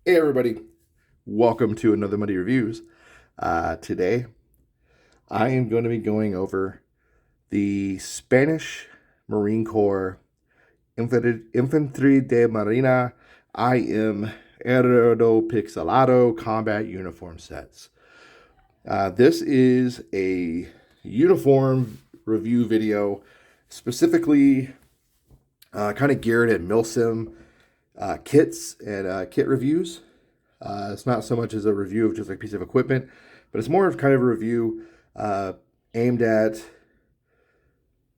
Hey everybody, welcome to another Monday Reviews. Today, I am going to be going over the Spanish Marine Corps Infantería de Marina IM Arido Pixelado combat uniform sets. This is a uniform review video specifically kind of geared at milsim kits and kit reviews. It's not so much as a review of just like a piece of equipment, but it's more of kind of a review aimed at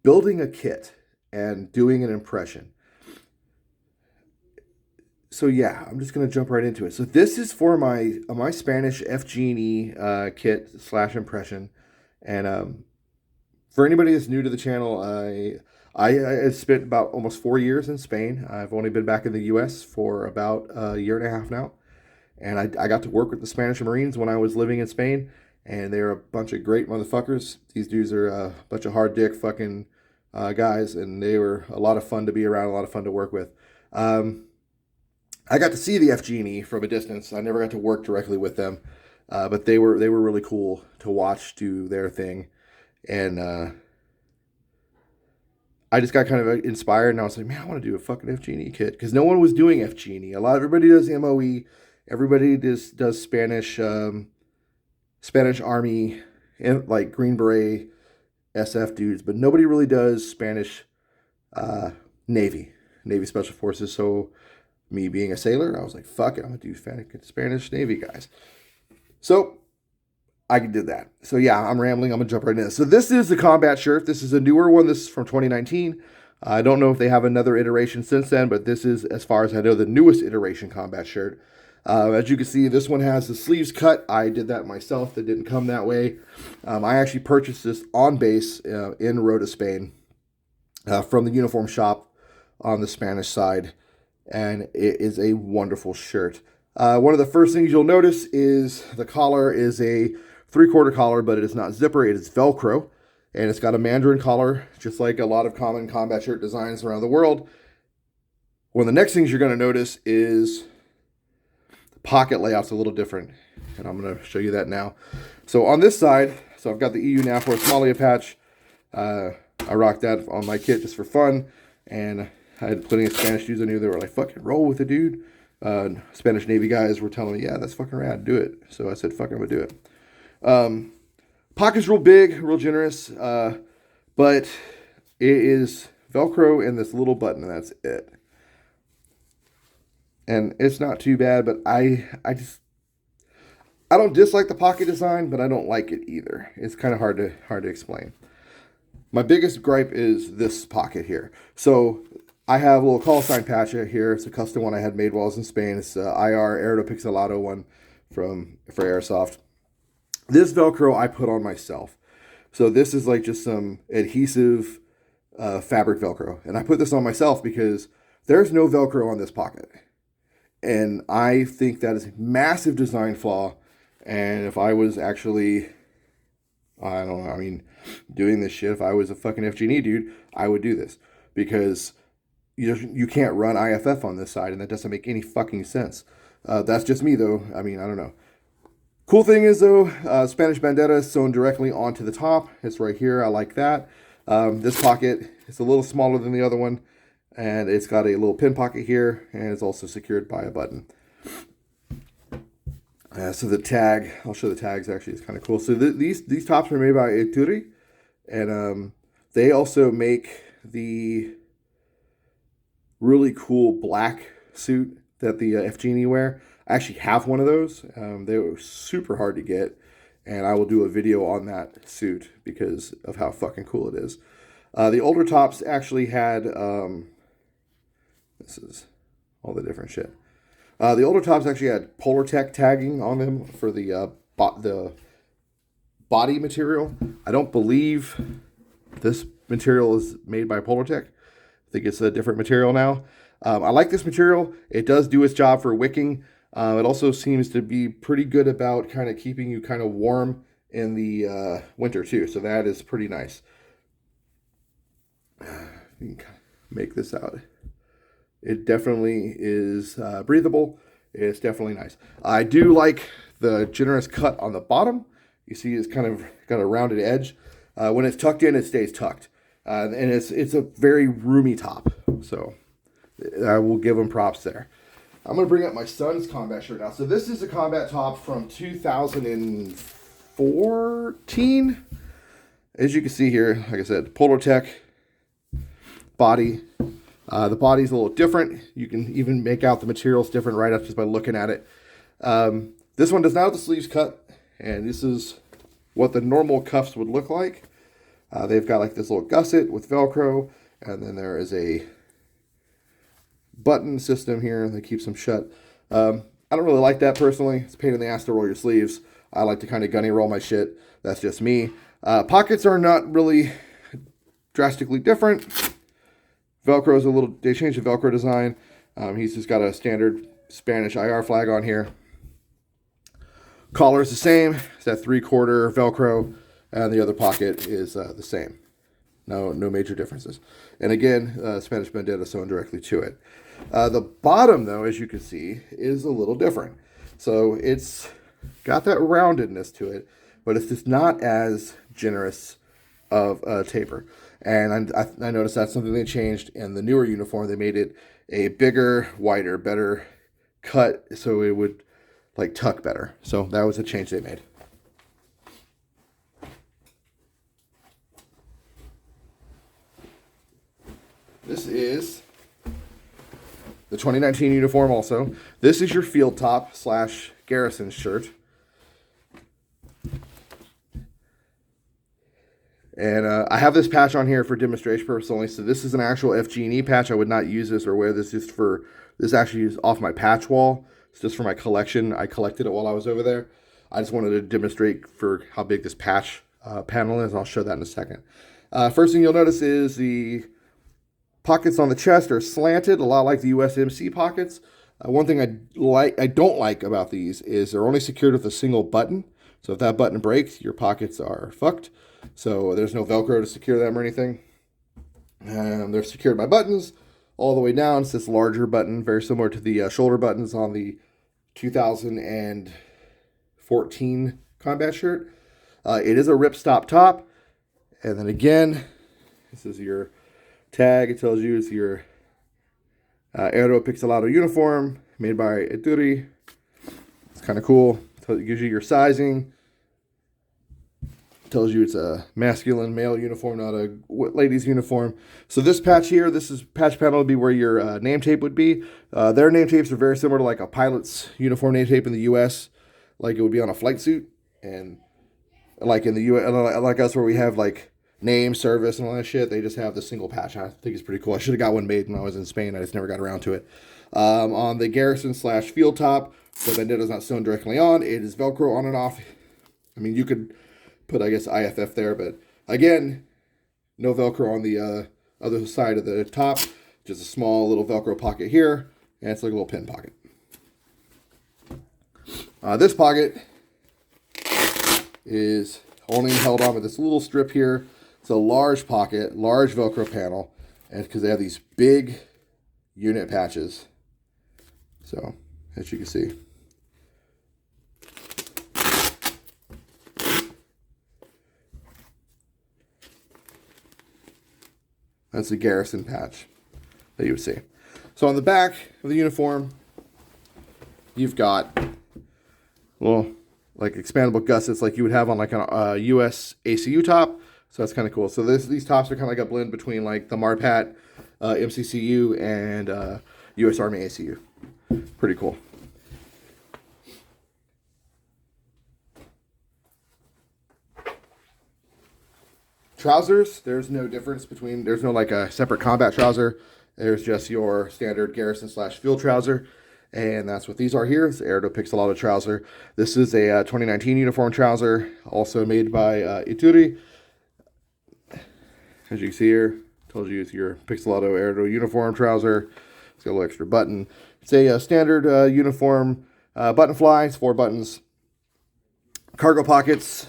building a kit and doing an impression. So yeah, I'm just gonna jump right into it. So this is for my Spanish FGNE kit / impression, and for anybody that's new to the channel, I spent about almost 4 years in Spain. I've only been back in the U.S. for about a year and a half now. And I got to work with the Spanish Marines when I was living in Spain, and they're a bunch of great motherfuckers. These dudes are a bunch of hard dick fucking guys, and they were a lot of fun to be around, a lot of fun to work with. I got to see the FGNE from a distance. I never got to work directly with them, but they were really cool to watch do their thing, and I just got kind of inspired, and I was like, man, I want to do a fucking FGNE kit because no one was doing FGNE. Everybody does MOE. Everybody just does Spanish Army, like Green Beret, SF dudes, but nobody really does Spanish Navy Special Forces. So me being a sailor, I was like, fuck it, I'm gonna do Spanish Navy guys. So I did that. So yeah, I'm rambling. I'm gonna jump right in. So this is the combat shirt. This is a newer one. This is from 2019. I don't know if they have another iteration since then, but this is, as far as I know, the newest iteration combat shirt. As you can see, this one has the sleeves cut. I did that myself. That didn't come that way. I actually purchased this on base in Rota, Spain, from the uniform shop on the Spanish side, and it is a wonderful shirt. One of the first things you'll notice is the collar is a 3/4 collar, but it is not zipper. It is Velcro, and it's got a Mandarin collar, just like a lot of common combat shirt designs around the world. One of the next things you're going to notice is pocket layout's a little different, and I'm going to show you that now. So on this side, so I've got the EU NAVFOR Somalia patch. I rocked that on my kit just for fun, and I had plenty of Spanish dudes I knew that were like, fucking roll with it, dude. Spanish Navy guys were telling me, yeah, that's fucking rad, do it. So I said, fuck, I'm going to do it. Pocket's real big, real generous, but it is Velcro and this little button, and that's it. And it's not too bad, but I don't dislike the pocket design, but I don't like it either. It's kind of hard to explain. My biggest gripe is this pocket here. So I have a little call sign patch here. It's a custom one I had made while I was in Spain. It's a IR Arido Pixelado one for Airsoft. This Velcro I put on myself. So this is like just some adhesive fabric Velcro. And I put this on myself because there's no Velcro on this pocket. And I think that is a massive design flaw. And if I was actually, I don't know, I mean, doing this shit, if I was a fucking FGNE dude, I would do this. Because you can't run IFF on this side, and that doesn't make any fucking sense. That's just me, though. I mean, I don't know. Cool thing is, though, Spanish bandera is sewn directly onto the top. It's right here. I like that. This pocket is a little smaller than the other one. And it's got a little pin pocket here, and it's also secured by a button. So the tag, I'll show the tags actually, it's kind of cool. So these tops are made by Ituri, and they also make the really cool black suit that the FGNE wear. I actually have one of those. They were super hard to get, and I will do a video on that suit because of how fucking cool it is. The older tops actually had... this is all the different shit. The older tops actually had Polartec tagging on them for the body material. I don't believe this material is made by Polartec. I think it's a different material now. I like this material. It does do its job for wicking. It also seems to be pretty good about kind of keeping you kind of warm in the winter too. So that is pretty nice. You can make this out. It definitely is breathable. It's definitely nice. I do like the generous cut on the bottom. You see it's kind of got a rounded edge. When it's tucked in, it stays tucked. And it's a very roomy top. So I will give them props there. I'm going to bring up my son's combat shirt now. So this is a combat top from 2014. As you can see here, like I said, Polartec body. The body's a little different. You can even make out the material's different right up just by looking at it. This one does not have the sleeves cut. And this is what the normal cuffs would look like. They've got like this little gusset with Velcro. And then there is a button system here that keeps them shut. I don't really like that personally. It's a pain in the ass to roll your sleeves. I like to kind of gunny roll my shit. That's just me. Pockets are not really drastically different. Velcro is a little, they changed the Velcro design. He's just got a standard Spanish IR flag on here. Collar is the same. It's that 3/4 Velcro, and the other pocket is the same. No major differences. And again, Spanish Bandera sewn directly to it. The bottom, though, as you can see, is a little different. So it's got that roundedness to it, but it's just not as generous of a taper. And I noticed that's something they changed in the newer uniform. They made it a bigger, wider, better cut so it would like tuck better. So that was a change they made. This is the 2019 uniform also. This is your field top / garrison shirt. And I have this patch on here for demonstration purpose only. So this is an actual FGNE patch. I would not use this or wear this just for, this actually is off my patch wall. It's just for my collection. I collected it while I was over there. I just wanted to demonstrate for how big this patch panel is. I'll show that in a second. First thing you'll notice is the pockets on the chest are slanted, a lot like the USMC pockets. One thing I don't like about these is they're only secured with a single button. So if that button breaks, your pockets are fucked. So there's no Velcro to secure them or anything. They're secured by buttons all the way down. It's this larger button, very similar to the shoulder buttons on the 2014 combat shirt. It is a ripstop top. And then again, this is your tag. It tells you it's your Arido Pixelado uniform made by Ituri. It's kind of cool. It gives you your sizing. Tells you it's a masculine male uniform, not a ladies uniform. So this patch here, this is patch panel would be where your name tape would be. Their name tapes are very similar to like a pilot's uniform name tape in the U.S. Like it would be on a flight suit, and like in the U.S., like us where we have like name, service, and all that shit. They just have the single patch. I think it's pretty cool. I should have got one made when I was in Spain. I just never got around to it. On the garrison / field top, the Vendetta is not sewn directly on. It is Velcro on and off. I mean, you could put, I guess, IFF there, but again, no Velcro on the other side of the top. Just a small little Velcro pocket here, and it's like a little pin pocket. This pocket is only held on with this little strip here. It's a large pocket, large Velcro panel, and because they have these big unit patches. So, as you can see. That's the garrison patch that you would see. So on the back of the uniform, you've got little like expandable gussets like you would have on like a US ACU top. So that's kind of cool. So these tops are kind of like a blend between like the MARPAT, MCCU, and US Army ACU. Pretty cool. Trousers, there's no difference between, there's no like a separate combat trouser. There's just your standard garrison / field trouser. And that's what these are here. It's the Arido Pixelado trouser. This is a 2019 uniform trouser, also made by Ituri. As you can see here, tells you it's your Pixelado Arido uniform trouser. It's got a little extra button. It's a standard uniform button fly. It's 4 buttons. Cargo pockets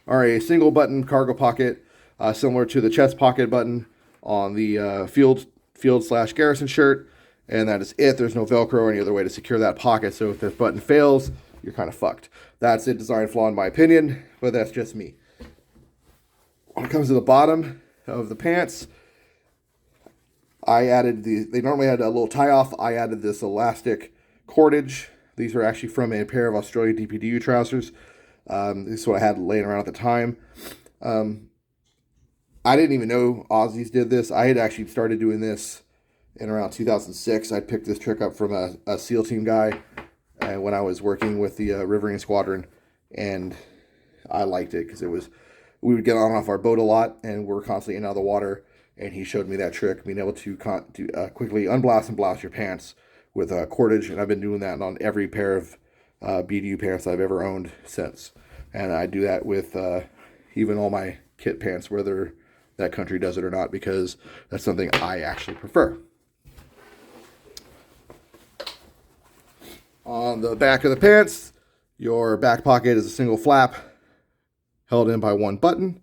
are a single button cargo pocket, similar to the chest pocket button on the field / garrison shirt. And that is it. There's no Velcro or any other way to secure that pocket. So if this button fails, you're kind of fucked. That's a design flaw in my opinion, but that's just me. When it comes to the bottom of the pants, I added they normally had a little tie off. I added this elastic cordage. These are actually from a pair of Australian DPDU trousers. This is what I had laying around at the time. I didn't even know Aussies did this. I had actually started doing this in around 2006. I picked this trick up from a SEAL team guy when I was working with the Riverine Squadron, and I liked it because we would get on and off our boat a lot, and we're constantly in and out of the water, and he showed me that trick, being able to quickly unblast and blast your pants with cordage, and I've been doing that on every pair of BDU pants I've ever owned since. And I do that with even all my kit pants, whether that country does it or not, because that's something I actually prefer. On the back of the pants, your back pocket is a single flap held in by one button.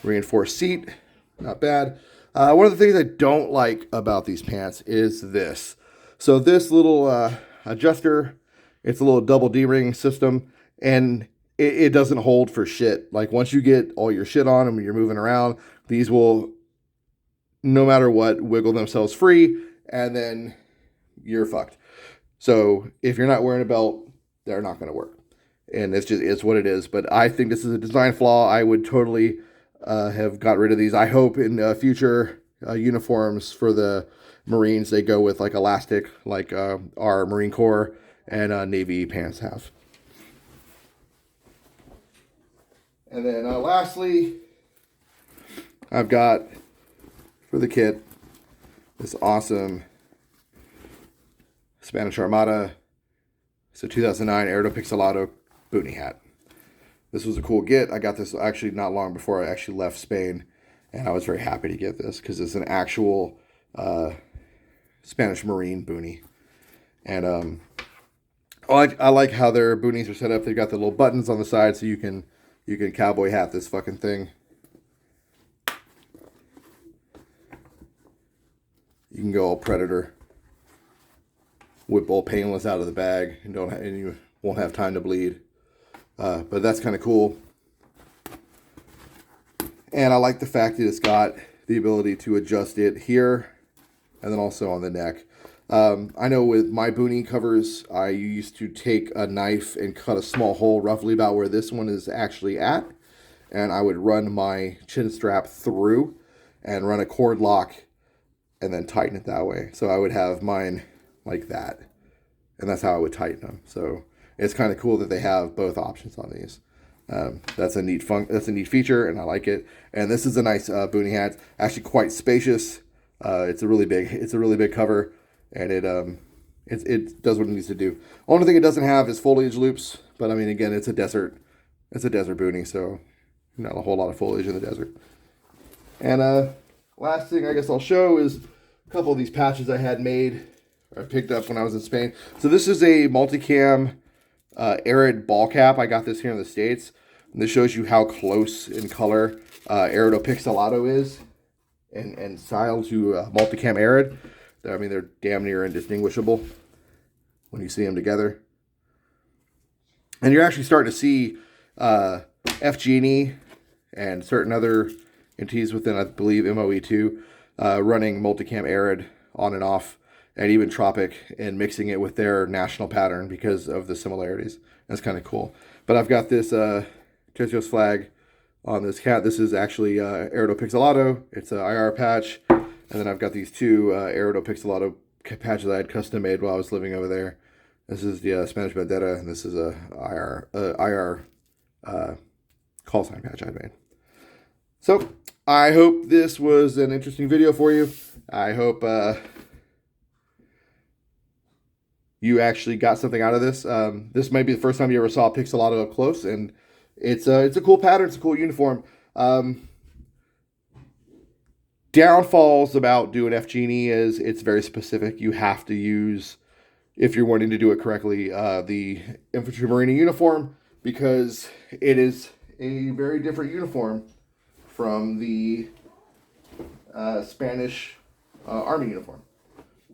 Reinforced seat, not bad. One of the things I don't like about these pants is this. So this little adjuster, it's a little double D-ring system, and it doesn't hold for shit. Like once you get all your shit on them and you're moving around, these will, no matter what, wiggle themselves free, and then you're fucked. So if you're not wearing a belt, they're not going to work. And it's what it is. But I think this is a design flaw. I would totally have got rid of these. I hope in future uniforms for the Marines, they go with like elastic, like our Marine Corps and Navy pants have. And then lastly, I've got for the kit this awesome Spanish Armada. It's a 2009 Arido Pixelado Boonie hat. This was a cool get. I got this actually not long before I actually left Spain, and I was very happy to get this because it's an actual Spanish Marine boonie. And I like how their boonies are set up. They've got the little buttons on the side so you can cowboy hat this fucking thing. You can go all Predator. Whip all painless out of the bag and you won't have time to bleed. But that's kind of cool. And I like the fact that it's got the ability to adjust it here and then also on the neck. I know with my boonie covers, I used to take a knife and cut a small hole roughly about where this one is actually at. And I would run my chin strap through and run a cord lock and then tighten it that way. So I would have mine like that. And that's how I would tighten them. So it's kind of cool that they have both options on these. That's a neat feature, and I like it. And this is a nice boonie hat. Actually, quite spacious. It's a really big cover, and it does what it needs to do. Only thing it doesn't have is foliage loops. But I mean, again, it's a desert boonie, so not a whole lot of foliage in the desert. And last thing I guess I'll show is a couple of these patches I had made. I picked up when I was in Spain. So this is a multicam arid ball cap. I got this here in the States. And this shows you how close in color Arido Pixelado is and style to multicam arid. I mean, they're damn near indistinguishable when you see them together. And you're actually starting to see FGNE and certain other entities within, I believe, MOE2 running multicam arid on and off, and even Tropic, and mixing it with their national pattern because of the similarities. That's kind of cool. But I've got this Tercios flag on this cat. This is actually Arido Pixelado. It's an IR patch. And then I've got these two Arido Pixelado patches I had custom made while I was living over there. This is the Spanish Bandera, and this is a IR call sign patch I made. So I hope this was an interesting video for you. I hope you actually got something out of this. This might be the first time you ever saw a Pixelado up close, and it's a cool pattern. It's a cool uniform. Downfalls about doing FGNE is it's very specific. You have to use, if you're wanting to do it correctly, the Infantry Marine uniform, because it is a very different uniform from the Spanish Army uniform,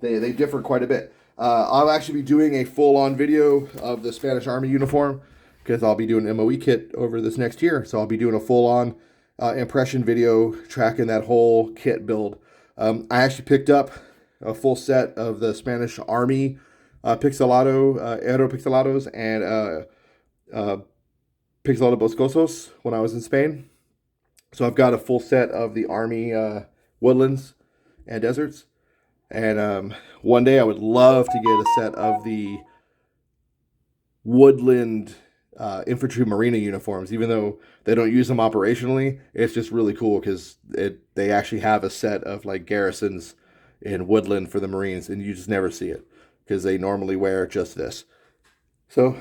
They differ quite a bit. I'll actually be doing a full-on video of the Spanish Army uniform because I'll be doing an MOE kit over this next year. So I'll be doing a full-on impression video tracking that whole kit build. I actually picked up a full set of the Spanish Army Pixelado, Arido Pixelados and Pixelado Boscosos when I was in Spain. So I've got a full set of the Army woodlands and deserts. And one day I would love to get a set of the woodland infantry marina uniforms, even though they don't use them operationally. It's just really cool because they actually have a set of like garrisons in woodland for the Marines, and you just never see it because they normally wear just this. So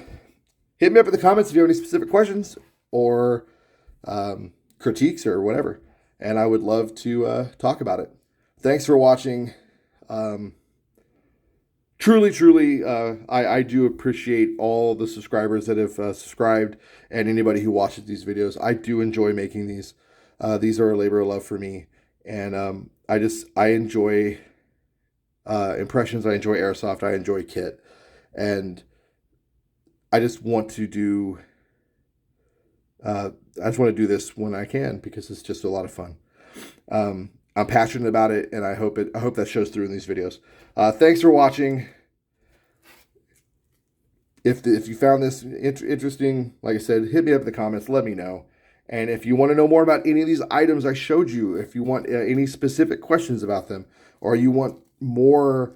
hit me up in the comments if you have any specific questions or critiques or whatever, and I would love to talk about it. Thanks for watching. Truly, I do appreciate all the subscribers that have subscribed and anybody who watches these videos. I do enjoy making these. These are a labor of love for me, and I enjoy impressions. I enjoy airsoft. I enjoy kit, and I just want to do. I just want to do this when I can because it's just a lot of fun. I'm passionate about it, and I hope that shows through in these videos. Thanks for watching. If you found this interesting, like I said, hit me up in the comments. Let me know. And if you want to know more about any of these items I showed you, if you want any specific questions about them, or you want more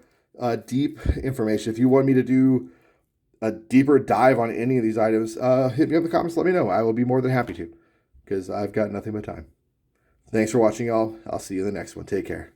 deep information, if you want me to do a deeper dive on any of these items, hit me up in the comments. Let me know. I will be more than happy to, because I've got nothing but time. Thanks for watching, y'all. I'll see you in the next one. Take care.